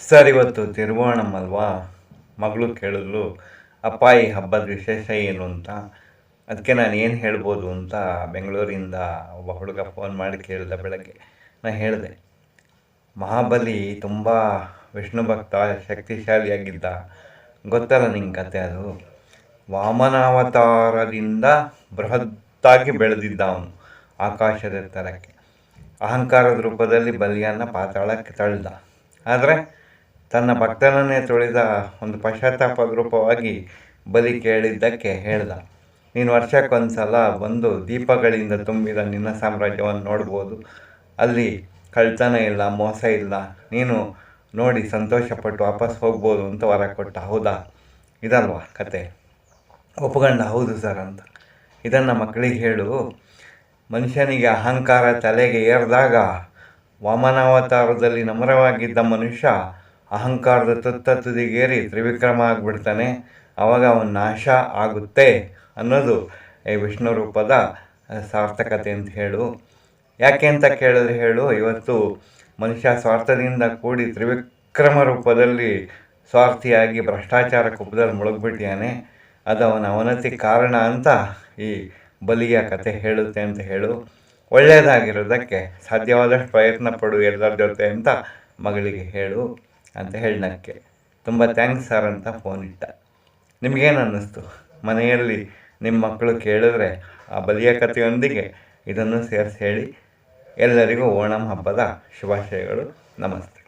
Sir, ಇವತ್ತು ತಿರುವೋಣಂ ಅಲ್ವಾ? ಮಗಳು ಕೇಳಿದ್ಲು, ಅಪ್ಪ ಈ ಹಬ್ಬದ ವಿಶೇಷ ಏನು ಅಂತ. ಅದಕ್ಕೆ ನಾನು ಏನು ಹೇಳ್ಬೋದು ಅಂತ ಬೆಂಗಳೂರಿಂದ ಒಬ್ಬ ಹುಡುಗ ಫೋನ್ ಮಾಡಿ ಕೇಳಿದ ಬೆಳಗ್ಗೆ. ನಾನು ಹೇಳಿದೆ, ಮಹಾಬಲಿ ತುಂಬ ವಿಷ್ಣು ಭಕ್ತ, ಶಕ್ತಿಶಾಲಿಯಾಗಿದ್ದ. ಗೊತ್ತಲ್ಲ ನಿಂಗೆ ಕತೆ ಅದು. ವಾಮನಾವತಾರದಿಂದ ಬೃಹತ್ತಾಗಿ ಬೆಳೆದಿದ್ದ ಅವನು ಆಕಾಶದ ಎತ್ತರಕ್ಕೆ. ಅಹಂಕಾರದ ರೂಪದಲ್ಲಿ ಬಲಿಯನ್ನು ಪಾತಾಳಕ್ಕೆ ತಳ್ಳಿದ. ಆದರೆ ತನ್ನ ಭಕ್ತನನ್ನೇ ತುಳಿದ ಒಂದು ಪಶ್ಚಾತ್ತಾಪದ ರೂಪವಾಗಿ ಬಲಿ ಕೇಳಿದ್ದಕ್ಕೆ ಹೇಳ್ದ, ನೀನು ವರ್ಷಕ್ಕೊಂದ್ಸಲ ಬಂದು ದೀಪಗಳಿಂದ ತುಂಬಿದ ನಿನ್ನ ಸಾಮ್ರಾಜ್ಯವನ್ನು ನೋಡ್ಬೋದು. ಅಲ್ಲಿ ಕಳ್ತನ ಇಲ್ಲ, ಮೋಸ ಇಲ್ಲ. ನೀನು ನೋಡಿ ಸಂತೋಷಪಟ್ಟು ವಾಪಸ್ ಹೋಗ್ಬೋದು ಅಂತ ವರ ಕೊಟ್ಟ. ಹೌದಾ? ಇದಲ್ವಾ ಕತೆ? ಒಪ್ಕೊಂಡ, ಹೌದು ಸರ್ ಅಂತ. ಇದನ್ನು ಮಕ್ಕಳಿಗೆ ಹೇಳು. ಮನುಷ್ಯನಿಗೆ ಅಹಂಕಾರ ತಲೆಗೆ ಏರಿದಾಗ ವಾಮನಾವತಾರದಲ್ಲಿ ನಮ್ರವಾಗಿದ್ದ ಮನುಷ್ಯ ಅಹಂಕಾರದ ತುದಿಗೇರಿ ತ್ರಿವಿಕ್ರಮ ಆಗಿಬಿಡ್ತಾನೆ. ಆವಾಗ ಅವನ ನಾಶ ಆಗುತ್ತೆ ಅನ್ನೋದು ಈ ವಿಷ್ಣು ರೂಪದ ಸಾರ್ಥಕತೆ ಅಂತ ಹೇಳು. ಯಾಕೆ ಅಂತ ಕೇಳಿದ್ರೆ ಹೇಳು, ಇವತ್ತು ಮನುಷ್ಯ ಸ್ವಾರ್ಥದಿಂದ ಕೂಡಿ ತ್ರಿವಿಕ್ರಮ ರೂಪದಲ್ಲಿ ಸ್ವಾರ್ಥಿಯಾಗಿ ಭ್ರಷ್ಟಾಚಾರ ಕುಪ್ಪದಲ್ಲಿ ಮುಳುಗ್ಬಿಟ್ಟಿಯಾನೆ. ಅದು ಅವನ ಅವನತಿ ಕಾರಣ ಅಂತ ಈ ಬಲಿಯ ಕತೆ ಹೇಳುತ್ತೆ ಅಂತ ಹೇಳು. ಒಳ್ಳೆಯದಾಗಿರೋದಕ್ಕೆ ಸಾಧ್ಯವಾದಷ್ಟು ಪ್ರಯತ್ನ ಪಡು ಎಲ್ಲರ ಜೊತೆ ಅಂತ ಮಗಳಿಗೆ ಹೇಳು ಅಂತ ಹೇಳೋಕ್ಕೆ. ತುಂಬ ಥ್ಯಾಂಕ್ಸ್ ಸರ್ ಅಂತ ಫೋನ್ ಇಟ್ಟ. ನಿಮಗೇನು ಅನ್ನಿಸ್ತು? ಮನೆಯಲ್ಲಿ ನಿಮ್ಮ ಮಕ್ಕಳು ಕೇಳಿದ್ರೆ ಆ ಬಲಿಯ ಕಥೆಯೊಂದಿಗೆ ಇದನ್ನು ಸೇರಿಸಿ ಹೇಳಿ. ಎಲ್ಲರಿಗೂ ಓಣಂ ಹಬ್ಬದ ಶುಭಾಶಯಗಳು. ನಮಸ್ತೆ.